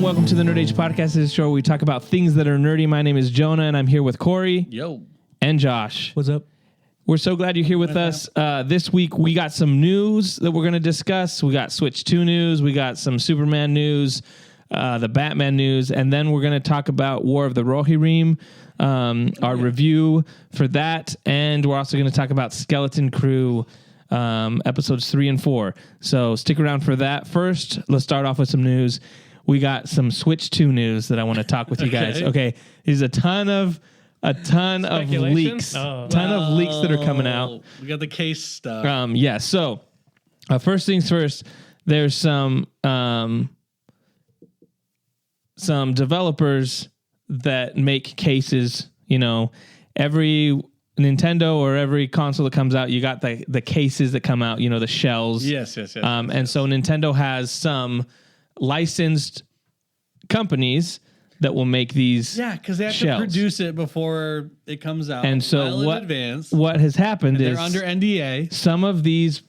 and welcome to the Nerd Age Podcast. This is a show where we talk about things that are nerdy. My name is Jonah, and I'm here with Corey. Yo. And Josh. What's up? We're so glad you're here with us. This week, we got some news that we're going to discuss. We got Switch 2 news. We got some Superman news, the Batman news, and then we're going to talk about War of the Rohirrim, our review for that, and we're also going to talk about Skeleton Crew episodes 3 and 4. So stick around for that. First, let's start off with some news. We got some Switch 2 news that I want to talk with you guys. Okay, there's a ton of leaks, of leaks that are coming out. We got the case stuff. Yeah. So, first things first. There's some developers that make cases. You know, every Nintendo or every console that comes out, you got the cases that come out. You know, the shells. Yes. So Nintendo has some licensed companies that will make these. Yeah, because they have shells. to produce it before it comes out. And so what has happened is they're under NDA. Some of these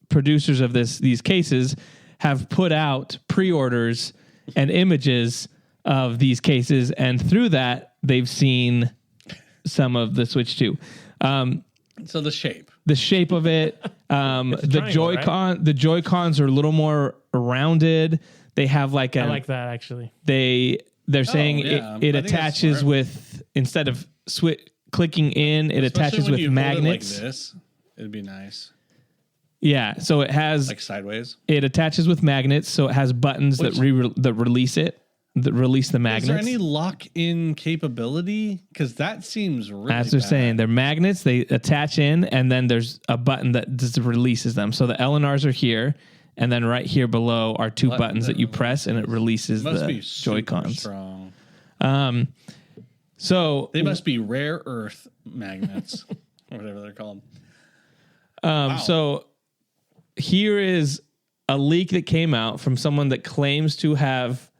producers of these cases have put out pre-orders and images of these cases, and through that they've seen some of the Switch 2. So the shape of it, the Joy-Con, right? The Joy-Cons are a little more rounded. They have I like that actually. They're saying it attaches with, instead of clicking in, it attaches with magnets. Like this, it'd be nice. Yeah, so it has sideways. It attaches with magnets, so it has buttons that release it. That release the magnets. Is there any lock-in capability? Because that seems really As they're saying, they're magnets. They attach in, and then there's a button that just releases them. So the LNRs are here, and then right here below are two buttons that you press, and it releases the Joy-Cons. Strong. So they must be rare earth magnets, or whatever they're called. Wow. So here is a leak that came out from someone that claims to have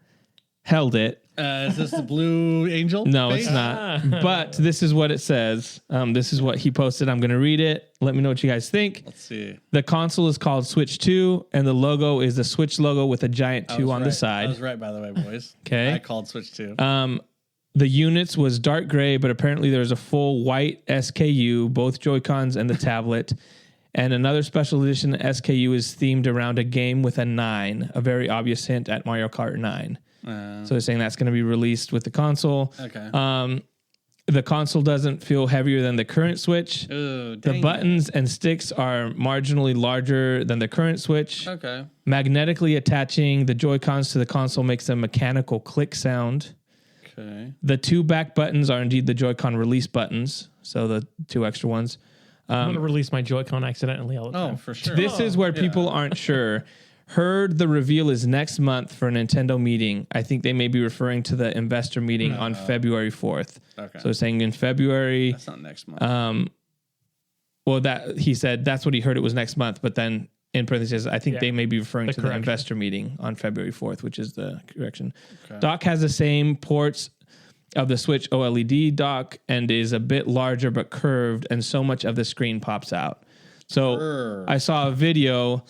held it. Is this the Blue Angel? No, face? It's not. But this is what it says. This is what he posted. I'm going to read it. Let me know what you guys think. Let's see. The console is called Switch 2, and the logo is the Switch logo with a giant 2 on the side. I was right, by the way, boys. Okay. I called Switch 2. The units was dark gray, but apparently there's a full white SKU, both Joy-Cons and the tablet. And another special edition SKU is themed around a game with a 9, a very obvious hint at Mario Kart 9. So they're saying that's going to be released with the console. Okay. The console doesn't feel heavier than the current Switch. Ooh, the buttons and sticks are marginally larger than the current Switch. Okay. Magnetically attaching the Joy-Cons to the console makes a mechanical click sound. Okay. The 2 back buttons are indeed the Joy-Con release buttons, so the 2 extra ones. I'm going to release my Joy-Con accidentally all the time. Oh, for sure. This is where people aren't sure. Heard the reveal is next month for a Nintendo meeting. I think they may be referring to the investor meeting on February 4th. Okay. So saying in February. That's not next month. Well, that he said that's what he heard it was next month, but then in parentheses, I think they may be referring to the investor meeting on February 4th, which is the correction. Okay. Dock has the same ports of the Switch OLED dock and is a bit larger but curved, and so much of the screen pops out. So I saw a video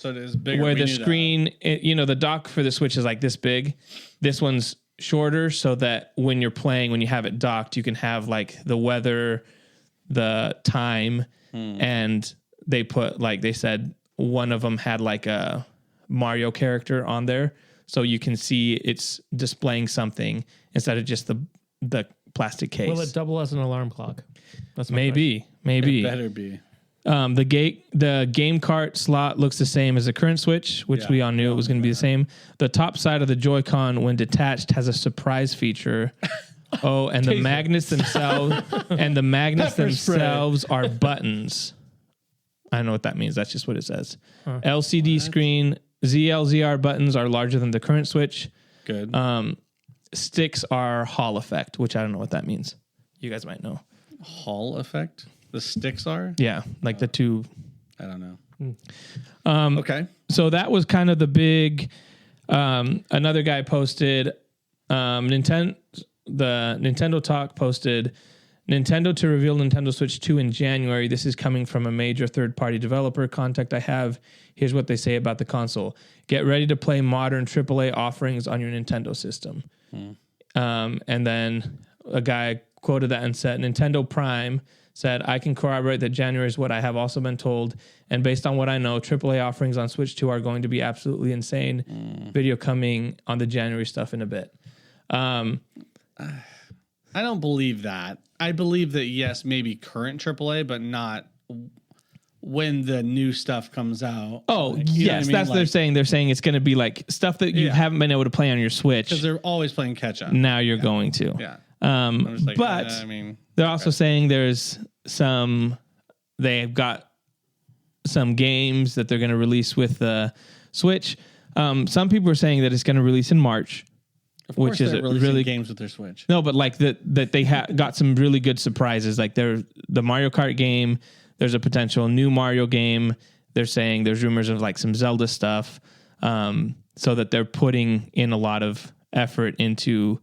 where the screen, the dock for the Switch is like this big. This one's shorter so that when you're playing, when you have it docked, you can have like the weather, the time, and they put they said one of them had like a Mario character on there. So you can see it's displaying something instead of just the plastic case. Will it double as an alarm clock? That's maybe. It better be. The game cart slot looks the same as the current Switch, which we all knew it was going to be the same. The top side of the Joy-Con, when detached, has a surprise feature. And the magnets themselves are buttons. I don't know what that means. That's just what it says. LCD screen, ZLZR buttons are larger than the current Switch. Good. Sticks are Hall effect, which I don't know what that means. You guys might know. Hall effect? The sticks are? Yeah, like the 2. I don't know. Okay. So that was kind of the big. Another guy posted. The Nintendo Talk posted Nintendo to reveal Nintendo Switch 2 in January. This is coming from a major third-party developer contact I have. Here's what they say about the console. Get ready to play modern AAA offerings on your Nintendo system. And then a guy quoted that and said, Nintendo Prime said, I can corroborate that January is what I have also been told. And based on what I know, AAA offerings on Switch 2 are going to be absolutely insane. Video coming on the January stuff in a bit. I don't believe that. I believe that, yes, maybe current AAA, but not when the new stuff comes out. Oh, like, yes, that's what they're saying. They're saying it's going to be like stuff that you haven't been able to play on your Switch. Because they're always playing catch-up. Now you're going to. Yeah. Like, but they're also saying there's they've got some games that they're going to release with the Switch. Some people are saying that it's going to release in March. Of course, which is really games with their Switch. No, but like that they got some really good surprises. Like the Mario Kart game. There's a potential new Mario game. They're saying there's rumors of like some Zelda stuff. So that they're putting in a lot of effort into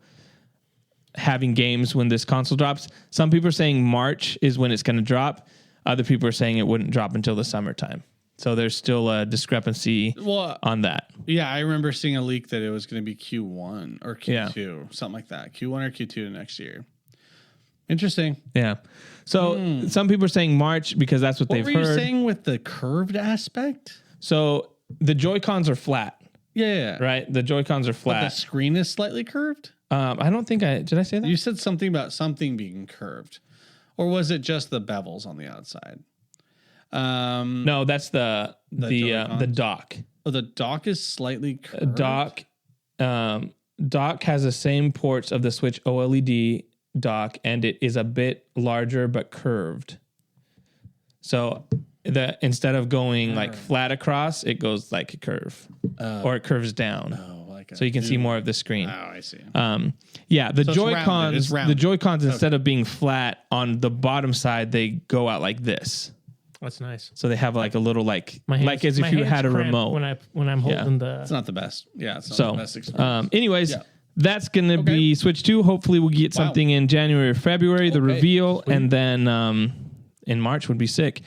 having games when this console drops. Some people are saying March is when it's going to drop. Other people are saying it wouldn't drop until the summertime. So there's still a discrepancy on that. Yeah, I remember seeing a leak that it was going to be Q1 or Q2, something like that. Q1 or Q2 next year. Interesting. Yeah. So some people are saying March because that's what they've heard. What were you saying with the curved aspect? So the Joy-Cons are flat. Yeah. Right? The Joy-Cons are flat. But the screen is slightly curved? I don't think did I say that? You said something about something being curved. Or was it just the bevels on the outside? No, that's the dock. Oh, the dock is slightly curved. Dock has the same ports of the Switch OLED dock, and it is a bit larger but curved. So instead of going like flat across, it goes like a curve, or it curves down. So you can see more of the screen. Oh, I see. The Joy-Cons. The Joy-Cons instead of being flat on the bottom side, they go out like this. That's nice. So they have like a little like as if you had a remote. When I'm holding the. It's not the best. Yeah, it's not the best experience. Anyways, that's gonna be Switch 2. Hopefully, we'll get something in January or February. The reveal, and then in March would be sick.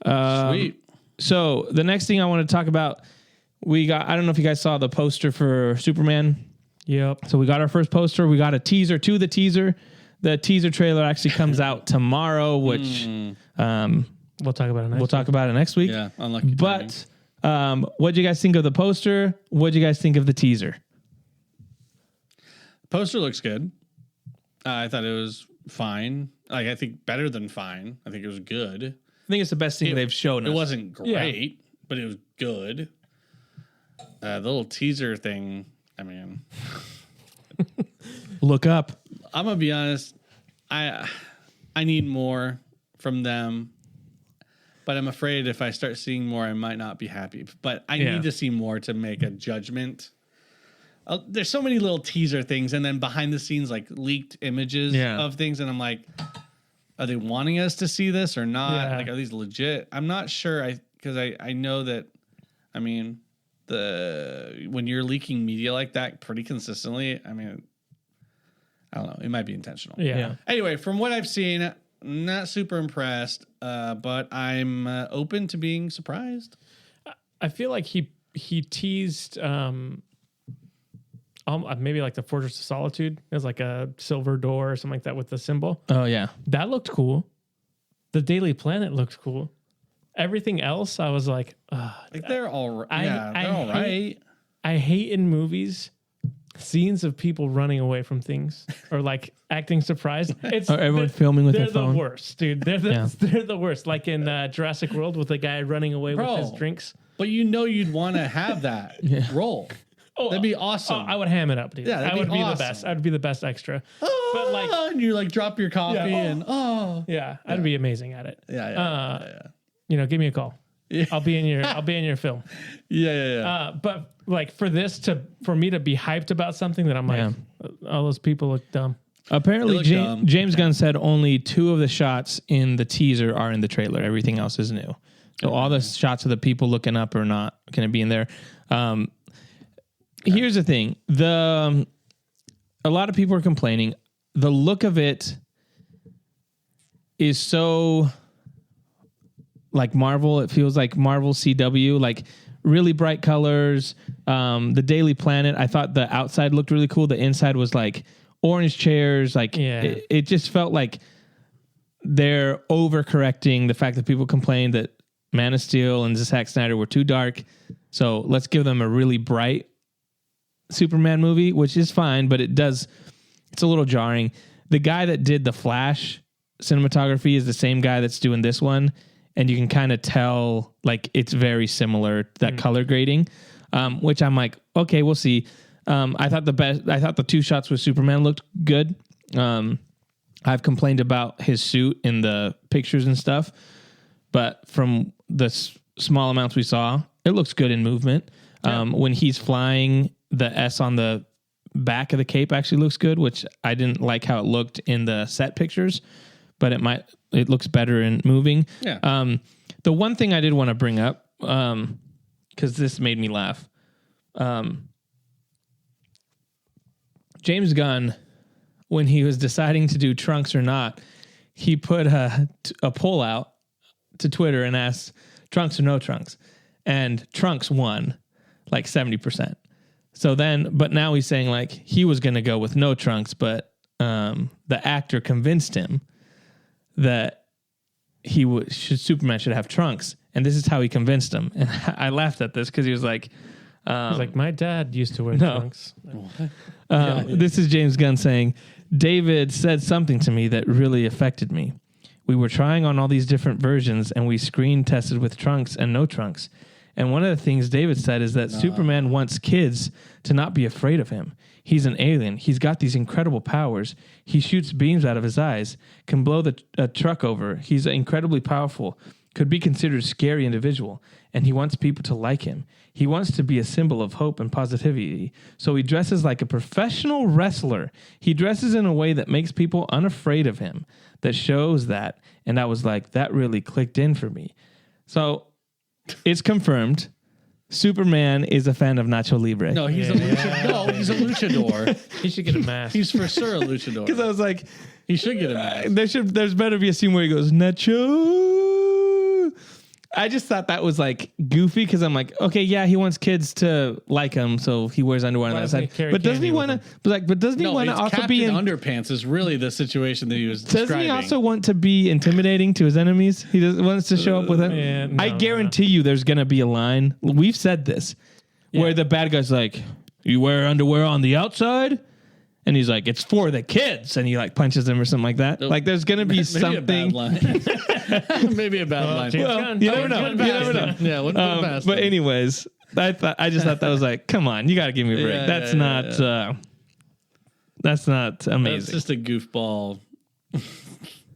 Sweet. So the next thing I want to talk about, I don't know if you guys saw the poster for Superman. Yep. So we got our first poster. We got a teaser to the teaser. The teaser trailer actually comes out tomorrow, which we'll talk about it next week. Yeah, unlucky. But what do you guys think of the poster? What do you guys think of the teaser? The poster looks good. I thought it was fine. Like, I think better than fine. I think it was good. I think it's the best thing they've shown us. It wasn't great, but it was good. The little teaser thing, I mean... Look up. I'm going to be honest. I need more from them. But I'm afraid if I start seeing more, I might not be happy. But I need to see more to make a judgment. There's so many little teaser things, and then behind the scenes, like leaked images of things, and I'm like, are they wanting us to see this or not? Yeah. Like, are these legit? I'm not sure. Because I know that, I mean, when you're leaking media like that pretty consistently, I mean, I don't know. It might be intentional. Yeah. Anyway, from what I've seen, not super impressed, but I'm open to being surprised. I feel like he teased maybe like the Fortress of Solitude. There's like a silver door or something like that with the symbol. Oh, yeah. That looked cool. The Daily Planet looked cool. Everything else, I was like they're all right. They're all right. I hate in movies scenes of people running away from things or like acting surprised. Or everyone filming with their phone. They're the worst, dude. They're the worst. Like in Jurassic World with the guy running away with his drinks. But you'd want to have that role. Oh, that'd be awesome. I would ham it up, dude. Yeah, I would be awesome. the best. I would be the best extra. But like, and you like drop your coffee I'd be amazing at it. Yeah. Give me a call. Yeah. I'll be in your film. Yeah. But like for me to be hyped about something that I'm like, all those people look dumb. Apparently, James Gunn said only 2 of the shots in the teaser are in the trailer. Everything else is new. So all the shots of the people looking up are not going to be in there. Here's the thing. A lot of people are complaining. The look of it is so like Marvel. It feels like Marvel CW, like really bright colors. The Daily Planet, I thought the outside looked really cool. The inside was like orange chairs. Like it just felt like they're overcorrecting the fact that people complained that Man of Steel and Zack Snyder were too dark. So let's give them a really bright Superman movie, which is fine, but it's a little jarring. The guy that did the Flash cinematography is the same guy that's doing this one, and you can kind of tell like it's very similar, that color grading, which I'm like, okay, we'll see. I thought the two shots with Superman looked good. I've complained about his suit in the pictures and stuff, but from the small amounts we saw, it looks good in movement. When he's flying, the S on the back of the cape actually looks good, which I didn't like how it looked in the set pictures, but it looks better in moving. Yeah. The one thing I did want to bring up, because this made me laugh. James Gunn, when he was deciding to do Trunks or not, he put a poll out to Twitter and asked Trunks or no Trunks, and Trunks won like 70%. So then, but now he's saying like he was going to go with no Trunks, but the actor convinced him that Superman should have Trunks, and this is how he convinced him. And I laughed at this because he was like, he's like, my dad used to wear Trunks. This is James Gunn saying, David said something to me that really affected me. We were trying on all these different versions, and we screen tested with Trunks and no Trunks. And one of the things David said is that Superman wants kids to not be afraid of him. He's an alien. He's got these incredible powers. He shoots beams out of his eyes, can blow a truck over. He's incredibly powerful, could be considered a scary individual, and he wants people to like him. He wants to be a symbol of hope and positivity. So he dresses like a professional wrestler. He dresses in a way that makes people unafraid of him, that shows that. And I was like, that really clicked in for me. So it's confirmed. Superman is a fan of Nacho Libre. No, he's a luchador. He should get a mask. He's for sure a luchador. Because I was like, he should get a mask. There's better be a scene where he goes, Nacho. I just thought that was like goofy because I'm like, okay, yeah, he wants kids to like him, so he wears underwear on the outside. But doesn't he want to? But doesn't he want to also be in underpants? Is really the situation that he was describing. Doesn't he also want to be intimidating to his enemies? He wants to show up with it. I guarantee you, there's gonna be a line. We've said this where the bad guy's like, "You wear underwear on the outside." And he's like, it's for the kids. And he like punches him or something like that. Like there's going to be something. Maybe a bad line. Well, you never know. Yeah, wouldn't put past but anyways, I just thought that was like, come on, you got to give me a break. That's not amazing. That's just a goofball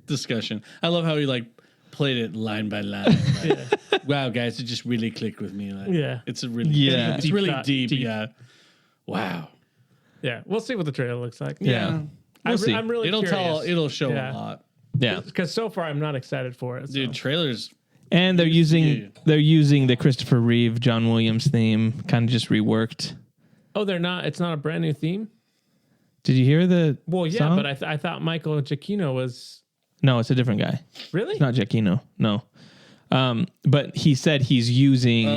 discussion. I love how he like played it line by line. Like, wow, guys, it just really clicked with me. Like, it's a really it's really deep. Yeah. Wow. Yeah, we'll see what the trailer looks like. Yeah. We'll see. I'm really curious. It'll show a lot. Yeah. Because so far I'm not excited for it. Dude, trailers. And they're using the Christopher Reeve, John Williams theme, kind of just reworked. Oh, they're not. It's not a brand new theme? Did you hear the song? But I thought Michael Giacchino was... No, it's a different guy. Really? It's not Giacchino. No. But he said he's using...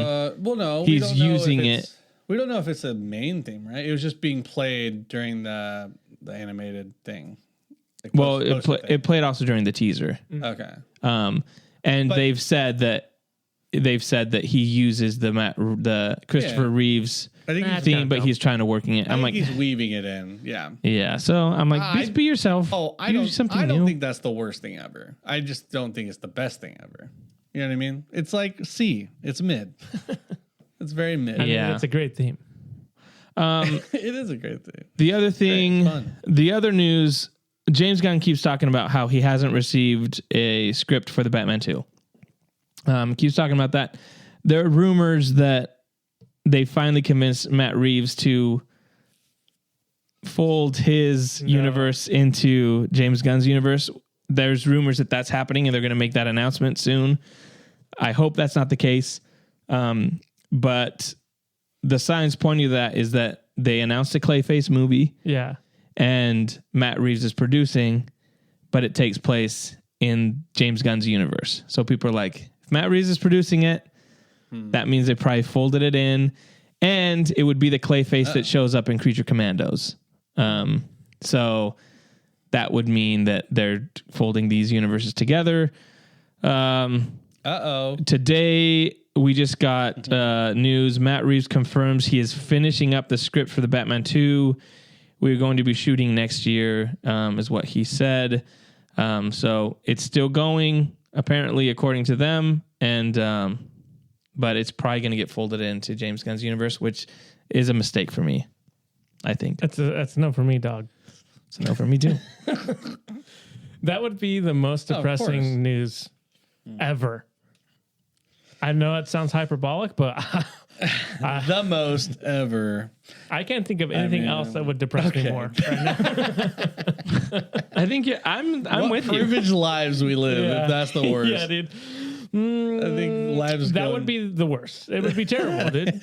He's using it. We don't know if it's a main theme, right? It was just being played during the animated thing. Like it played also during the teaser. Okay. They've said that he uses the Christopher Reeves theme, but he's trying to working it. I'm like, he's weaving it in. Yeah. Yeah. So I'm like, just be yourself. Oh, I don't think that's the worst thing ever. I just don't think it's the best thing ever. You know what I mean? It's like C. It's mid. It's very mid. I mean, it's a great theme. It is a great theme. The other thing, the other news, James Gunn keeps talking about how he hasn't received a script for the Batman 2. Keeps talking about that. There are rumors that they finally convinced Matt Reeves to fold his universe into James Gunn's universe. There's rumors that that's happening and they're going to make that announcement soon. I hope that's not the case. But the signs pointing to that is that they announced a Clayface movie. Yeah. And Matt Reeves is producing, but it takes place in James Gunn's universe. So people are like, if Matt Reeves is producing it, that means they probably folded it in, and it would be the Clayface that shows up in Creature Commandos. So that would mean that they're folding these universes together. Today we just got news. Matt Reeves confirms he is finishing up the script for the Batman 2. We're going to be shooting next year, is what he said. So it's still going, apparently, according to them, and but it's probably going to get folded into James Gunn's universe, which is a mistake for me, I think. That's a no for me, dog. It's a no for me, too. That would be the most depressing news ever. I know it sounds hyperbolic, but the most ever. I can't think of anything else that would depress me more right now. I think I'm with you. Privileged lives we live, if that's the worst. Yeah, dude. I think lives that would be the worst. It would be terrible, dude.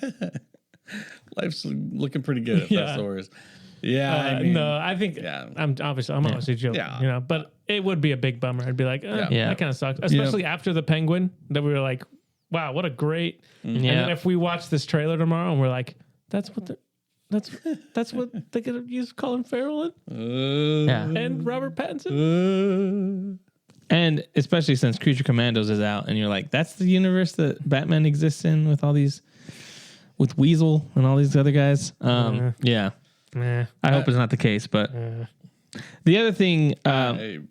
Life's looking pretty good if that's the worst. Yeah, I think I'm obviously joking, but it would be a big bummer. I'd be like, that kind of sucks, especially after the Penguin that we were like, wow, what a great. And then if we watch this trailer tomorrow and we're like, that's what they're gonna use Colin Farrell in, and Robert Pattinson. And especially since Creature Commandos is out, and you're like, that's the universe that Batman exists in with all these, with Weasel and all these other guys. I hope it's not the case, but the other thing, I'm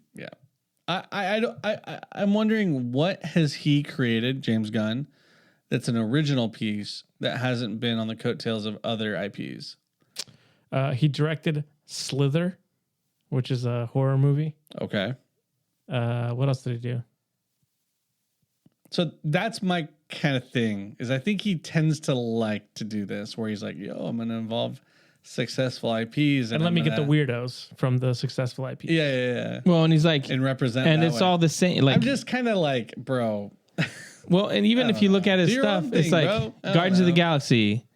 wondering what has he created, James Gunn, that's an original piece that hasn't been on the coattails of other IPs. He directed Slither, which is a horror movie. Okay. What else did he do? So that's my kind of thing, is I think he tends to like to do this, where he's like, yo, I'm going to involve successful IPs. And let me get the weirdos from the successful IPs. Yeah. Well, and he's like... And represent And it's all the same. Like, I'm just kind of like, bro... Well, and even if you look at his stuff, it's like Guardians of the Galaxy,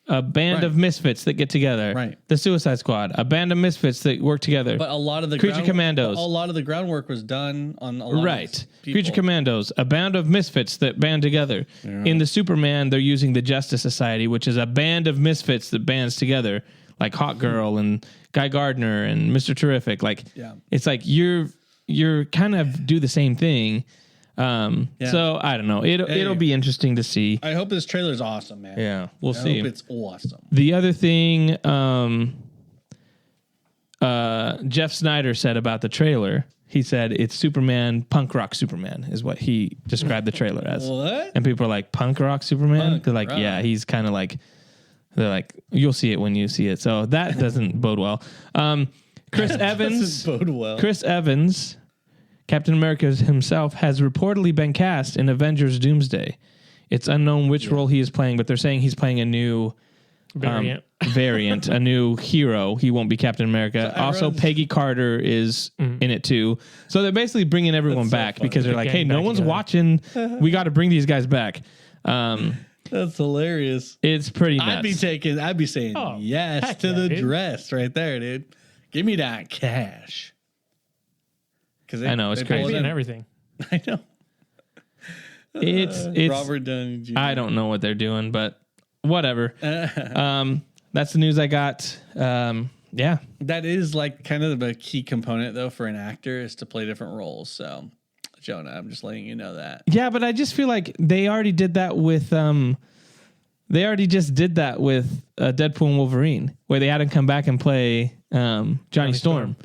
a band of misfits that get together. Right. The Suicide Squad, a band of misfits that work together. But a lot of the Creature Commandos. A lot of the groundwork was done on a lot of people. Creature Commandos, a band of misfits that band together. Yeah. In the Superman, they're using the Justice Society, which is a band of misfits that bands together, like Hawk Girl and Guy Gardner and Mr. Terrific. Like, it's like you're kind of do the same thing. So I don't know. It'll be interesting to see. I hope this trailer is awesome, man. Yeah, we'll see. I hope it's awesome. The other thing, Jeff Snyder said about the trailer, he said it's Superman, punk rock Superman is what he described the trailer as. What? And people are like, punk rock Superman? They're like, yeah, he's kind of like, they're like, you'll see it when you see it. So that doesn't bode well. Chris Evans. Doesn't bode well. Chris Evans, Captain America himself, has reportedly been cast in Avengers Doomsday. It's unknown which role he is playing, but they're saying he's playing a new variant, a new hero. He won't be Captain America. So also, Peggy Carter is in it too. So they're basically bringing everyone back because they're like, hey, no one's watching. We got to bring these guys back. That's hilarious. It's pretty nuts. I'd be saying yes to the dress right there, dude. Give me that cash. I know it's crazy and everything. I know. It's Robert Downey Jr. I don't know what they're doing, but whatever. That's the news I got. That is like kind of the key component though for an actor is to play different roles. So, Jonah, I'm just letting you know that. Yeah, but I just feel like they already did that with They already just did that with Deadpool and Wolverine, where they had him come back and play Johnny Storm.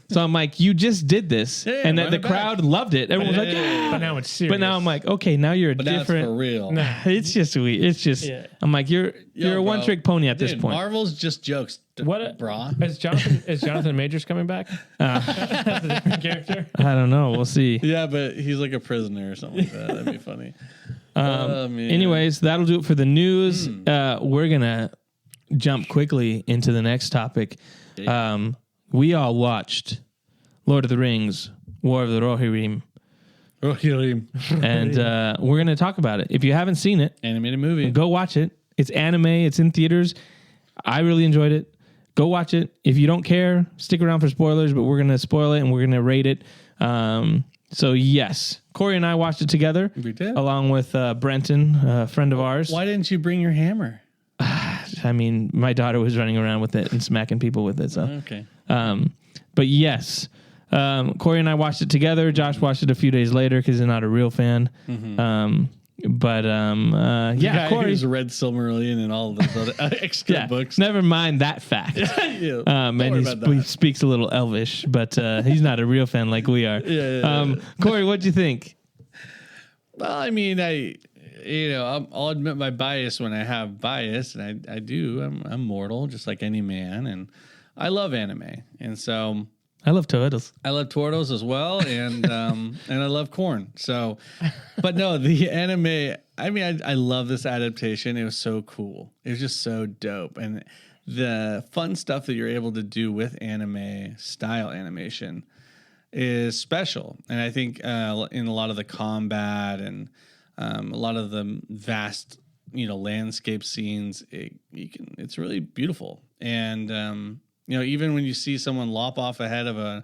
So I'm like, you just did this, and the crowd loved it. Everyone was like, yeah. But now it's serious. But now I'm like, okay, now you're different. That's for real. Nah, it's just weird. It's just, I'm like, you're a one trick pony at this point. Marvel's just jokes. Brah. Is Jonathan Majors coming back? As a different character? I don't know. We'll see. Yeah, but he's like a prisoner or something like that. That'd be funny. Anyways, that'll do it for the news. We're gonna jump quickly into the next topic. We all watched Lord of the Rings, War of the Rohirrim. And we're going to talk about it. If you haven't seen it, animated movie, go watch it. It's anime. It's in theaters. I really enjoyed it. Go watch it. If you don't care, stick around for spoilers, but we're going to spoil it and we're going to rate it. So yes, Corey and I watched it together. We did, along with Brenton, a friend of ours. Why didn't you bring your hammer? I mean, my daughter was running around with it and smacking people with it. So okay. But yes, Corey and I watched it together. Josh watched it a few days later because he's not a real fan. Mm-hmm. Yeah, Corey who's read Silmarillion and all those other extra books. Never mind that fact. And he speaks a little Elvish, but he's not a real fan like we are. Corey, what'd you think? Well, I mean, I'll admit my bias when I have bias, and I do. I'm mortal, just like any man, and I love anime, and so I love turtles. I love turtles as well, and and I love corn. So, but no, the anime. I mean, I love this adaptation. It was so cool. It was just so dope, and the fun stuff that you're able to do with anime style animation is special. And I think in a lot of the combat and a lot of the vast, landscape scenes, it's really beautiful. And even when you see someone lop off a head of a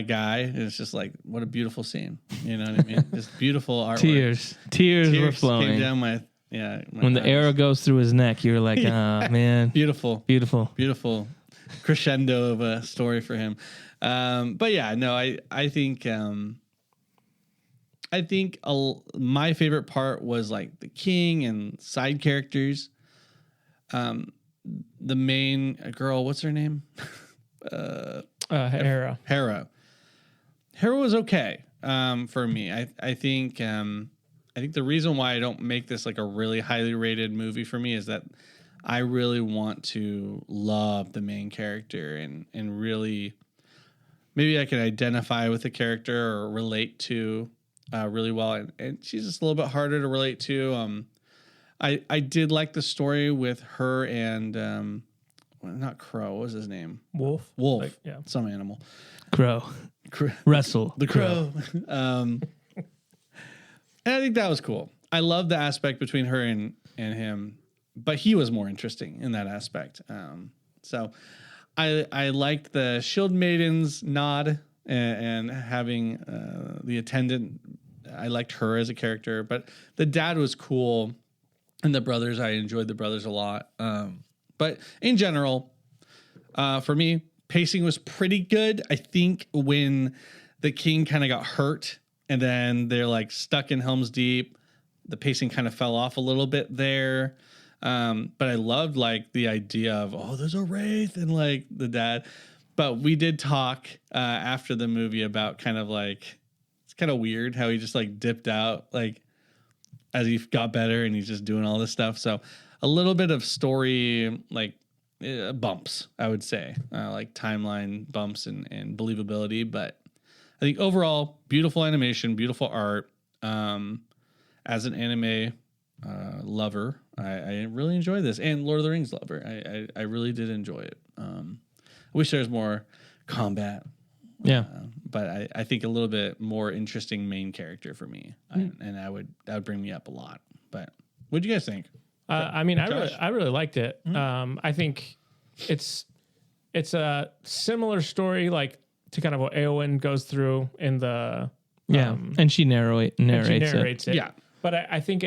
guy, it's just like, what a beautiful scene. You know what I mean? Just beautiful artwork. Tears were flowing. Came down my when the arrow goes through his neck, you're like, oh man, beautiful crescendo of a story for him. But yeah, no, I think my favorite part was like the king and side characters. The main girl, what's her name? Hera. Hera was okay for me. I think the reason why I don't make this like a really highly rated movie for me is that I really want to love the main character and really maybe I can identify with the character or relate to really well. And she's just a little bit harder to relate to. I did like the story with her and not Crow. What was his name? Wolf. Some animal. Crow. Russell. The Crow. And I think that was cool. I love the aspect between her and him, but he was more interesting in that aspect. So I liked the Shield Maidens nod and having the attendant. I liked her as a character, but the dad was cool. And the brothers, I enjoyed the brothers a lot. But in general, for me, pacing was pretty good. I think when the king kind of got hurt and then they're like stuck in Helm's Deep, the pacing kind of fell off a little bit there. But I loved like the idea of, there's a wraith and like the dad. But we did talk after the movie about kind of like, it's kind of weird how he just like dipped out like, as he got better and he's just doing all this stuff. So a little bit of story, like bumps, I would say, like timeline bumps and believability. But I think overall, beautiful animation, beautiful art. As an anime lover, I really enjoy this, and Lord of the Rings lover. I really did enjoy it. I wish there was more combat. Yeah. But I think a little bit more interesting main character for me, and that would bring me up a lot. But what do you guys think? I mean, I really liked it. Mm-hmm. I think it's a similar story, like to kind of what Eowyn goes through in the and she narrates it. Yeah, but I think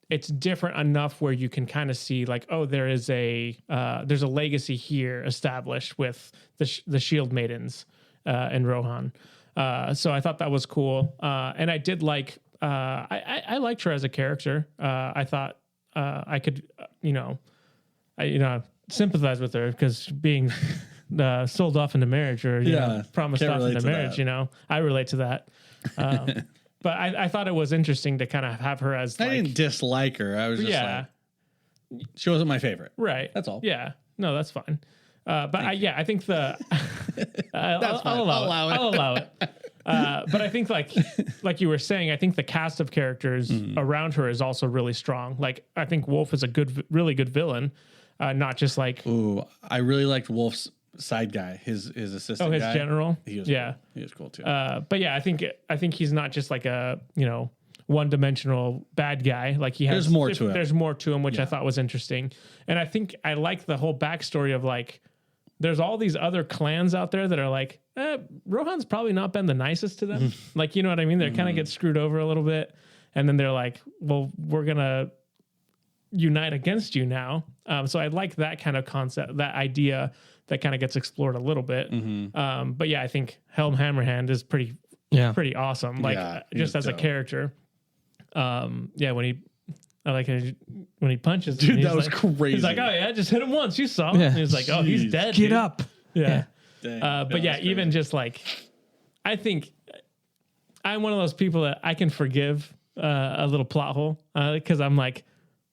it's different enough where you can kind of see like, there's a legacy here established with the Shield Maidens. And Rohan. So I thought that was cool. And I did like, I liked her as a character. I thought I could, sympathize with her because being sold off into marriage or promised off into marriage, I relate to that. But I thought it was interesting to kind of have her as I didn't dislike her. I was just like, she wasn't my favorite. Right. That's all. Yeah. No, that's fine. But I think I'll allow it. But I think like you were saying, I think the cast of characters around her is also really strong. Like I think Wolf is a really good villain, not just like. Ooh, I really liked Wolf's side guy, his assistant. His guy. general. He was cool. He was cool too. But yeah, I think he's not just like a one-dimensional bad guy. Like there's more to him. There's more to him, which I thought was interesting. And I think I like the whole backstory of like there's all these other clans out there that are like, Rohan's probably not been the nicest to them. Like, you know what I mean? They kind of get screwed over a little bit. And then they're like, well, we're going to unite against you now. So I like that kind of concept, that idea that kind of gets explored a little bit. But yeah, I think Helm Hammerhand is pretty awesome. Like just as a character. When he punches dude, him, that was crazy. He's like, oh yeah, just hit him once. You saw him. And he's like, oh, he's dead. Get up. Yeah. But yeah, even just like, I think I'm one of those people that I can forgive a little plot hole because I'm like,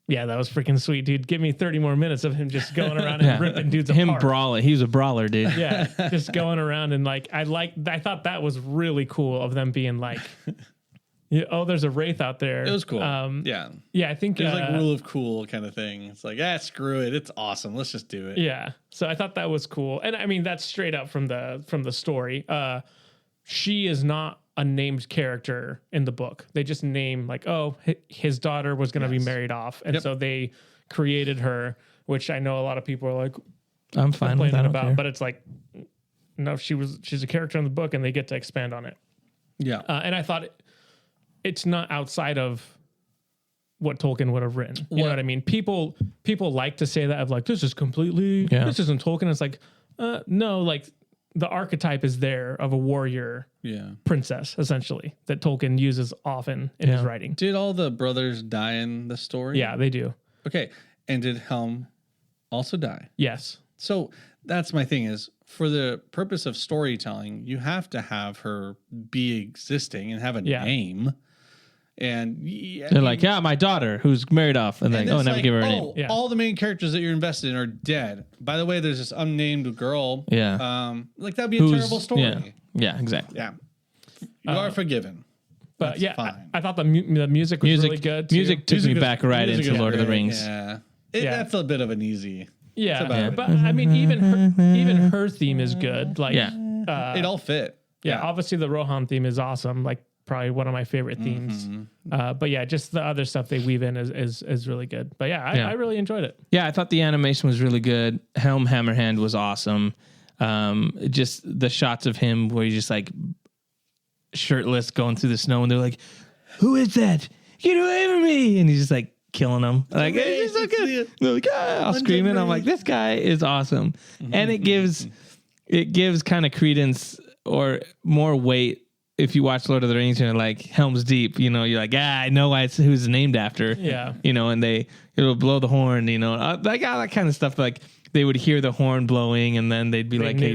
yeah, that was freaking sweet, dude. Give me 30 more minutes of him just going around and ripping dudes apart. Him brawling. He was a brawler, dude. Yeah, just going around and like, I thought that was really cool of them being like, there's a wraith out there. It was cool. Yeah, I think it's like rule of cool kind of thing. It's like, screw it. It's awesome. Let's just do it. Yeah. So I thought that was cool. And I mean, that's straight up from the story. She is not a named character in the book. They just name like, oh, his daughter was going to be married off. And so they created her, which I know a lot of people are like, I'm fine with that about, but it's like, no, she's a character in the book and they get to expand on it. Yeah. And I thought it's not outside of what Tolkien would have written. You know what I mean? People like to say that of like, this is completely, this isn't Tolkien. It's like, no, like the archetype is there of a warrior princess, essentially, that Tolkien uses often in his writing. Did all the brothers die in the story? Yeah, they do. Okay. And did Helm also die? Yes. So that's my thing is, for the purpose of storytelling, you have to have her be existing and have a name. And they're like, my daughter who's married off, and then never give her a name. Yeah. All the main characters that you're invested in are dead. By the way, there's this unnamed girl. Yeah, like that'd be a terrible story. Yeah, exactly. Yeah, you are forgiven. But that's fine. I thought the music was really good. Music took me back right into Lord of the Rings. Yeah, that's a bit of an easy. Yeah, but I mean, even her theme is good. Like, it all fit. Yeah, obviously the Rohan theme is awesome. Like, probably one of my favorite themes. But yeah, just the other stuff they weave in is really good. But yeah, I really enjoyed it. Yeah, I thought the animation was really good. Helm Hammerhand was awesome. Just the shots of him where he's just like shirtless going through the snow, and they're like, "Who is that? Get away from me!" And he's just like killing them. Like, it's so good. They're like, I'll scream it. I'm like, this guy is awesome. And it gives kind of credence or more weight. If you watch Lord of the Rings and you're like Helm's Deep, you're like, I know who's named after. Yeah. And it'll blow the horn, like all that kind of stuff. Like they would hear the horn blowing and then they'd be like, hey,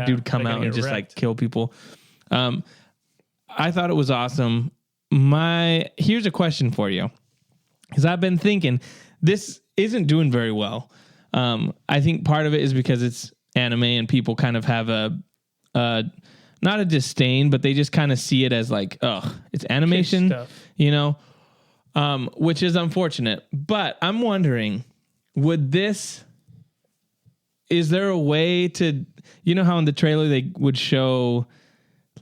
dude, come out and just like kill people. I thought it was awesome. Here's a question for you. Because I've been thinking this isn't doing very well. I think part of it is because it's anime and people kind of have not a disdain, but they just kind of see it as like, it's animation, which is unfortunate. But I'm wondering, is there a way to, how in the trailer they would show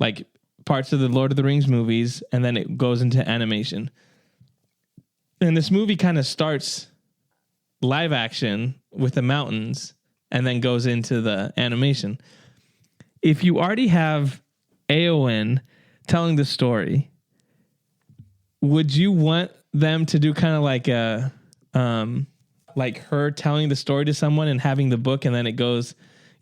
like parts of the Lord of the Rings movies and then it goes into animation. And this movie kind of starts live action with the mountains and then goes into the animation. If you already have Éowyn telling the story, would you want them to do kind of like like her telling the story to someone and having the book and then it goes,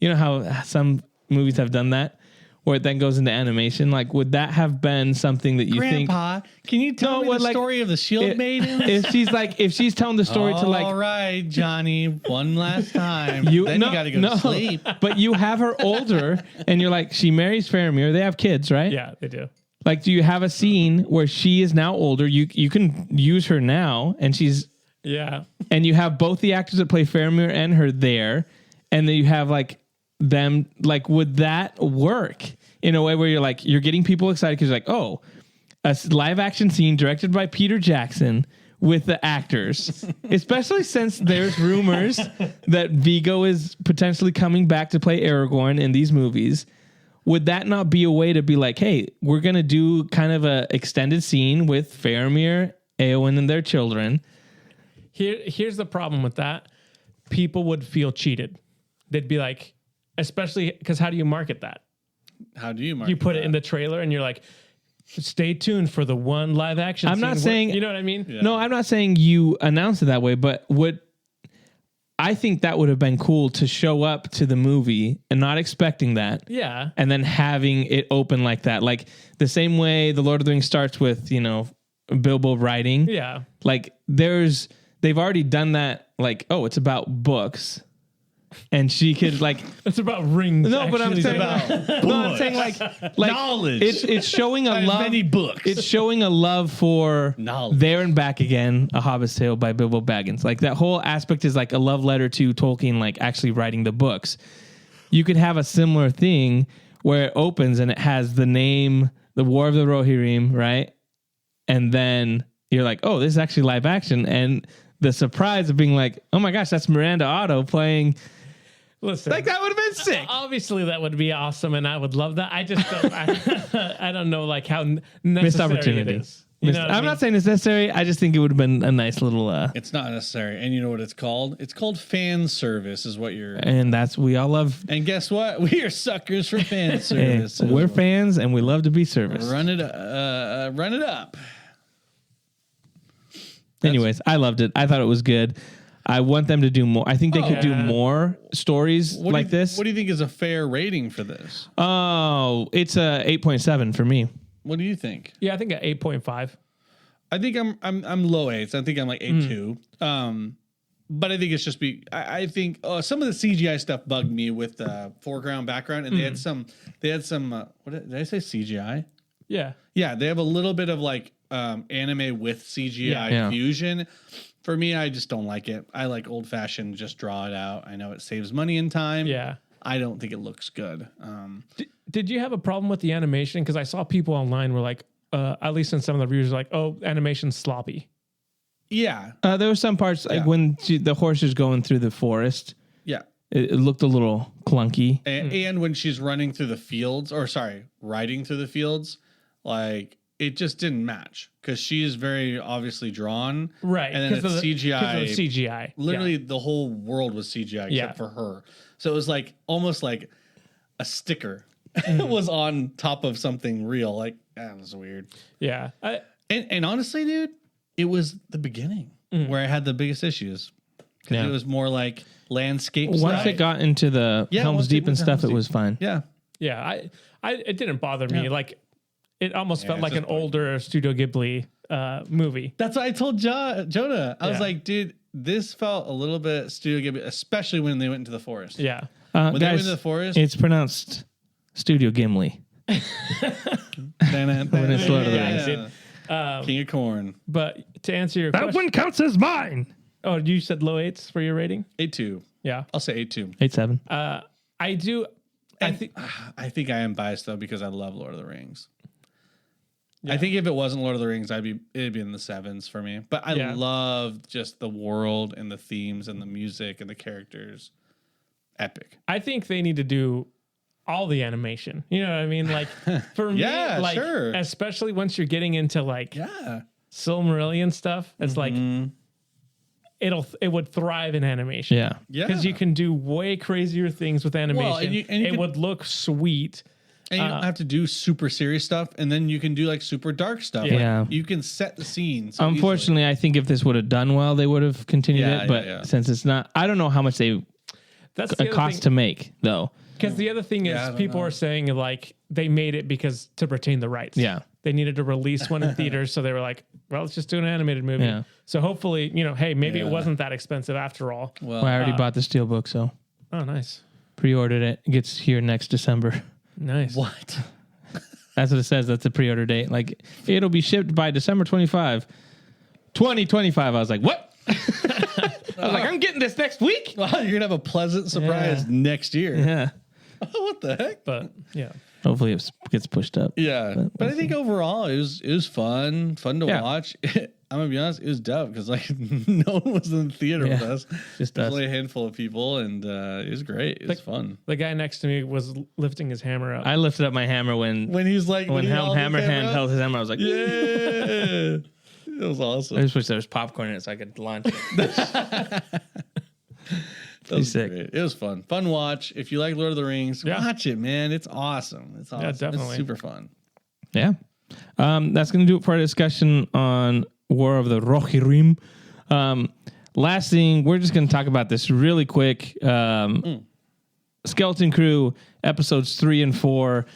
how some movies have done that? Where it then goes into animation, like would that have been something that you think? Grandpa, can you tell me the story of the Shield Maiden? If she's telling the story to like, all right, Johnny, one last time. You got to go to sleep. But you have her older, and you're like, she marries Faramir. They have kids, right? Yeah, they do. Like, do you have a scene where she is now older? You can use her now, and she's and you have both the actors that play Faramir and her there, and then you have like them. Like, would that work? In a way where you're getting people excited because you're like, oh, a live action scene directed by Peter Jackson with the actors, especially since there's rumors that Viggo is potentially coming back to play Aragorn in these movies. Would that not be a way to be like, hey, we're going to do kind of a extended scene with Faramir, Éowyn, and their children? Here's the problem with that. People would feel cheated. They'd be like, especially because how do you market that? How do you market? You put it in the trailer, and you're like, stay tuned for the one live action. I'm not saying you know what I mean. Yeah. No, I'm not saying you announce it that way, but I think that would have been cool to show up to the movie and not expecting that. Yeah. And then having it open like that. Like the same way the Lord of the Rings starts with, Bilbo writing. Yeah. Like they've already done that. Like, oh, it's about books. And she could like it's about rings. No, but I'm saying about I'm saying like knowledge. It's showing a love. Many books. It's showing a love for knowledge. There and Back Again, A Hobbit's Tale by Bilbo Baggins. Like that whole aspect is like a love letter to Tolkien, like actually writing the books. You could have a similar thing where it opens and it has the name, The War of the Rohirrim, right? And then you're like, oh, this is actually live action, and the surprise of being like, oh my gosh, that's Miranda Otto playing. Listen, like that would have been sick. Obviously, that would be awesome, and I would love that. I just don't. I don't know, like how necessary missed opportunity. It is. I'm not saying it's necessary. I just think it would have been a nice little. It's not necessary, and you know what it's called? It's called fan service, is what you're. And that's we all love. And guess what? We are suckers for fan service. We're fans, and we love to be serviced. Run it up. Anyways, I loved it. I thought it was good. I want them to do more. I think they could do more stories like this. What do you think is a fair rating for this? Oh, it's a 8.7 for me. What do you think? Yeah, I think at 8.5. I think I'm low 8s. I think I'm like 8.2. But I think it's just I think some of the CGI stuff bugged me with the foreground background, and they had some what did I say, CGI? Yeah. Yeah, they have a little bit of like anime with CGI fusion. For me, I just don't like it. I like old fashioned, just draw it out. I know it saves money and time. Yeah. I don't think it looks good. Did you have a problem with the animation? Because I saw people online were like, at least in some of the reviews, like, oh, animation's sloppy. Yeah. There were some parts like when the horse is going through the forest. Yeah. It looked a little clunky. And when she's running through the fields, riding through the fields, like it just didn't match because she is very obviously drawn. Right. And then it's CGI. CGI. Literally the whole world was CGI except for her. So it was like almost like a sticker was on top of something real. Like, that was weird. Yeah. And honestly, dude, it was the beginning where I had the biggest issues. Because it was more like landscape Once it got into the Helm's Deep and stuff, it was fine. Yeah. Yeah. It didn't bother me. Like, it almost felt like an older Studio Ghibli movie. That's what I told Jonah. I was like, dude, this felt a little bit Studio Ghibli, especially when they went into the forest. Yeah. When they went into the forest. It's pronounced Studio Gimli. When it's Lord of the Rings. King of Corn. But to answer your question. That one counts as mine. Oh, you said low 8s for your rating? 8.2. Yeah. I'll say 8.2. 8.7. I do. I think I am biased, though, because I love Lord of the Rings. Yeah. I think if it wasn't Lord of the Rings, it'd be in the 7s for me. But I love just the world and the themes and the music and the characters. Epic. I think they need to do all the animation. You know what I mean? Like for me, like sure. Especially once you're getting into like Silmarillion stuff, it's like it would thrive in animation. Yeah. Because you can do way crazier things with animation. Well, and it would look sweet. And you don't have to do super serious stuff, and then you can do like super dark stuff. Yeah. Like, you can set the scene. So unfortunately, I think if this would have done well, they would have continued it. But since it's not, I don't know how much it costs to make, though. Because the other thing is people are saying like they made it because to retain the rights. Yeah. They needed to release one in theaters, so they were like, well, let's just do an animated movie. Yeah. So hopefully, hey, maybe it wasn't that expensive after all. Well, I already bought the Steelbook, so. Oh, nice. Pre-ordered it. It gets here next December. Nice. What? That's what it says. That's the pre-order date. Like, it'll be shipped by December 25. 2025. I was like, what? I was like, I'm getting this next week. Well, you're going to have a pleasant surprise next year. Yeah. What the heck? But, yeah. Hopefully it gets pushed up. Yeah. But I think overall it was fun to watch. I'm going to be honest, it was dope because like no one was in the theater with us. Just only a handful of people, and it was great. It was fun. The guy next to me was lifting his hammer up. I lifted up my hammer when he's like when Hammerhand held his hammer. I was like, yeah. It was awesome. I just wish there was popcorn in it so I could launch it. was sick. Great. It was fun watch. If you like Lord of the Rings, watch it, man. It's awesome. It's awesome. Yeah, definitely. It's super fun. Yeah. That's going to do it for our discussion on War of the Rohirrim. Last thing, we're just going to talk about this really quick. Skeleton Crew, episodes 3 and 4.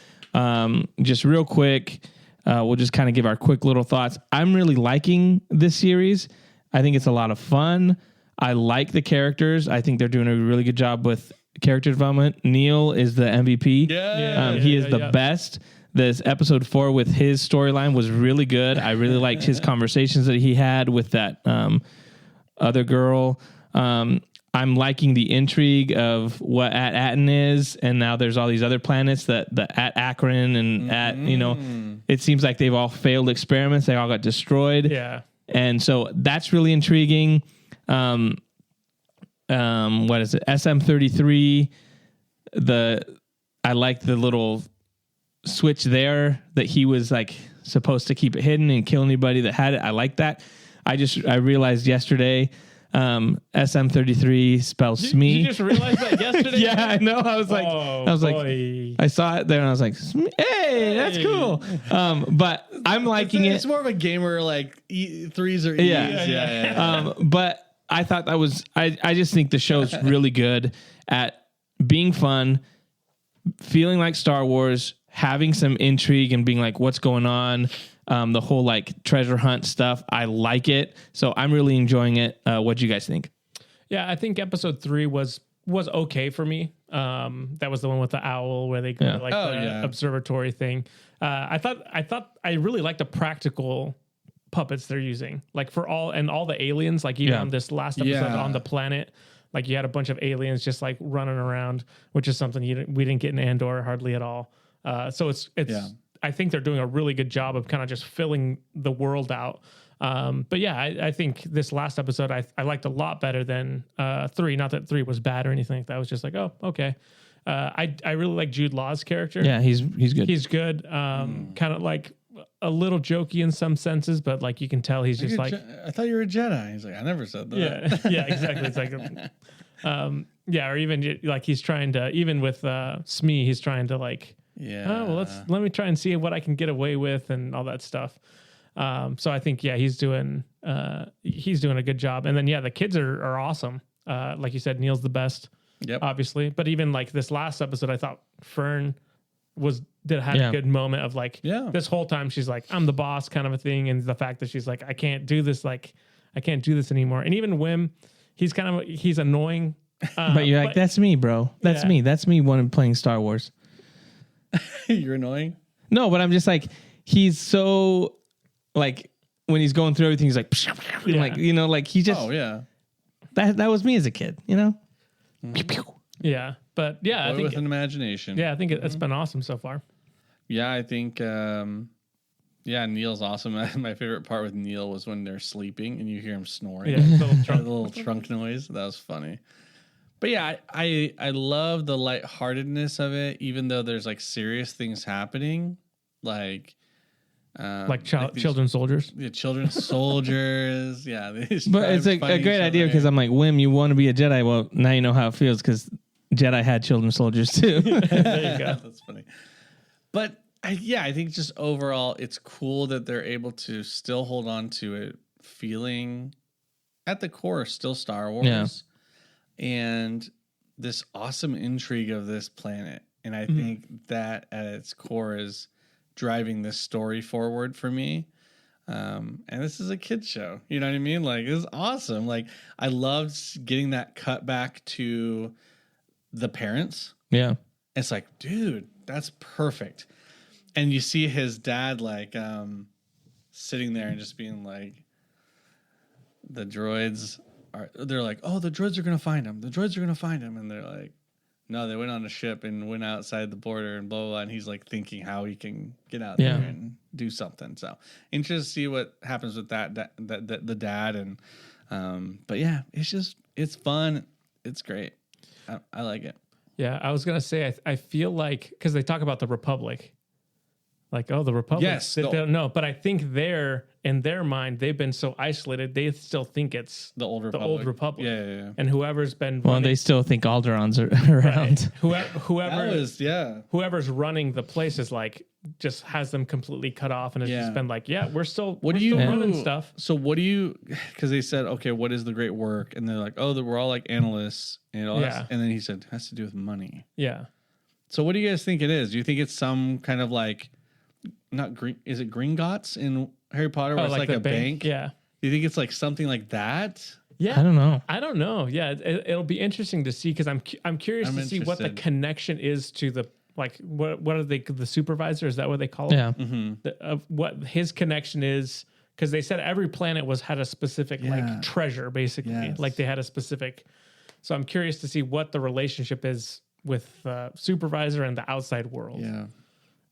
Just real quick. We'll just kind of give our quick little thoughts. I'm really liking this series. I think it's a lot of fun. I like the characters. I think they're doing a really good job with character development. Neil is the MVP. He is the best. This episode 4 with his storyline was really good. I really liked his conversations that he had with that other girl. I'm liking the intrigue of what Aten is, and now there's all these other planets that at Akron and it seems like they've all failed experiments. They all got destroyed. Yeah. And so that's really intriguing. What is it? SM-33. I like the little switch there that he was like supposed to keep it hidden and kill anybody that had it. I like that. I realized yesterday SM-33 spells Smee. You just realized that yesterday? Yeah, I know. I was like, I saw it there and I was like, hey, that's cool. But I'm liking it. It's more of a gamer like threes or E's. Yeah. But I thought that was, I just think the show's really good at being fun, feeling like Star Wars, having some intrigue and being like, what's going on? The whole like treasure hunt stuff. I like it. So I'm really enjoying it. What do you guys think? Yeah, I think episode 3 was okay for me. That was the one with the owl where they go to like the observatory thing. I thought I really liked the practical puppets they're using. Like for all the aliens, like even on this last episode on the planet, like you had a bunch of aliens just like running around, which is something we didn't get in Andor hardly at all. So it's I think they're doing a really good job of kind of just filling the world out. But yeah, I think this last episode I liked a lot better than 3. Not that 3 was bad or anything like that. I was just like, oh, okay. I really like Jude Law's character. Yeah, he's good. He's good. Kind of like a little jokey in some senses, but like you can tell he's just like, I thought you were a Jedi. He's like, I never said that. Yeah, exactly. It's like, or even like he's trying to, even with Smee, he's trying to like, let me try and see what I can get away with and all that stuff. So I think he's doing a good job. And then the kids are awesome. Like you said, Neil's the best, obviously. But even like this last episode, I thought Fern had a good moment of like this whole time she's like, I'm the boss kind of a thing, and the fact that she's like, I can't do this anymore. And even Wim, he's annoying. But you're like, that's me, bro. That's me. That's me playing Star Wars. You're annoying? No, but I'm just like, he's so like when he's going through everything, he's like, like, like he just, that was me as a kid, Yeah. But I think with an imagination. Yeah. I think it's been awesome so far. Yeah. I think, Neil's awesome. My favorite part with Neil was when they're sleeping and you hear him snoring. Yeah, the little trunk noise. That was funny. But yeah, I love the lightheartedness of it, even though there's like serious things happening, like children's soldiers. Yeah, children's soldiers. Yeah, but it's a great idea because I'm like, Wim, you want to be a Jedi? Well, now you know how it feels because Jedi had children's soldiers too. There you go. That's funny. But I think just overall, it's cool that they're able to still hold on to it, feeling at the core still Star Wars. Yeah. And this awesome intrigue of this planet. And I think that at its core is driving this story forward for me. And this is a kid's show. You know what I mean? Like, it's awesome. Like, I loved getting that cut back to the parents. Yeah. It's like, dude, that's perfect. And you see his dad, like, sitting there and just being like, the droids... They're like, oh, the droids are going to find him. The droids are going to find him. And they're like, no, they went on a ship and went outside the border and blah, blah, blah. And he's like thinking how he can get out there and do something. So interested to see what happens with the dad. And, but yeah, it's fun. It's great. I like it. Yeah. I was going to say, I feel like, cause they talk about the Republic, Like, oh, the Republic. Yes. They don't know. But I think in their mind, they've been so isolated, they still think it's the old Republic. Yeah. And whoever's been they still think Alderaan's around. Right. Whoever's running the place is like, just has them completely cut off and has just been like, we're still running stuff. So what do you, because they said, okay, what is the great work? And they're like, oh, we're all like analysts and all that. And then he said, it has to do with money. Yeah. So what do you guys think it is? Do you think it's some kind of like, not green? Is it Gringotts in Harry Potter? Where it's like a bank? Yeah. Do you think it's like something like that? Yeah. I don't know. Yeah. It'll be interesting to see because I'm curious to see what the connection is to the, like, what are they, the supervisor? Is that what they call it? Yeah. Mm-hmm. What his connection is, because they said every planet had a specific like treasure, basically. Yes. Like they had a specific. So I'm curious to see what the relationship is with supervisor and the outside world. Yeah.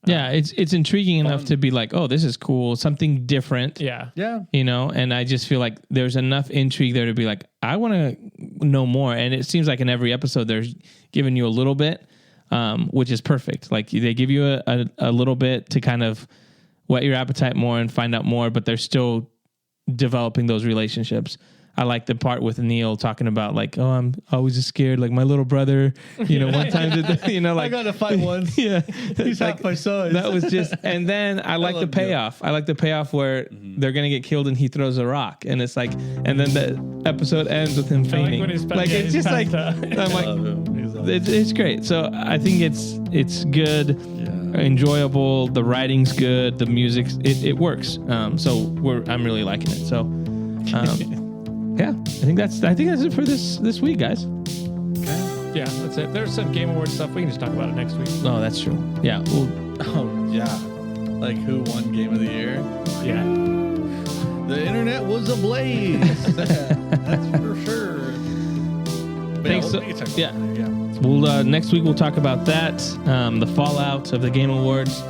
Yeah, it's intriguing enough to be like, oh, this is cool, something different. Yeah. You know, and I just feel like there's enough intrigue there to be like, I want to know more. And it seems like in every episode, they're giving you a little bit, which is perfect. Like they give you a little bit to kind of whet your appetite more and find out more, but they're still developing those relationships. I like the part with Neil talking about like, oh, I'm always just scared. Like my little brother, you know, one time, like I got to fight once. Yeah. He's like, half my size. That was just, and then I like the payoff. I like the payoff where they're going to get killed and he throws a rock. And it's like, and then the episode ends with him fainting. It's just like, I'm like, it's great. So I think it's good, enjoyable. The writing's good. The music, it works. So I'm really liking it. So, yeah, I think that's it for this week, guys. Okay. Yeah, that's it. There's some Game Awards stuff. We can just talk about it next week. Oh, that's true. Yeah. Like who won Game of the Year? Yeah. The internet was ablaze. That's for sure. Thanks. Well, next week we'll talk about that, the fallout of the Game Awards,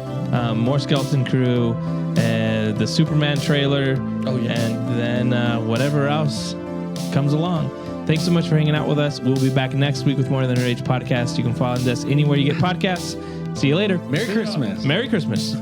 more Skeleton Crew, the Superman trailer, and then whatever else comes along. Thanks so much for hanging out with us. We'll be back next week with more Than Rage podcast. You can follow us anywhere you get podcasts. See you later. Merry Christmas. Merry Christmas.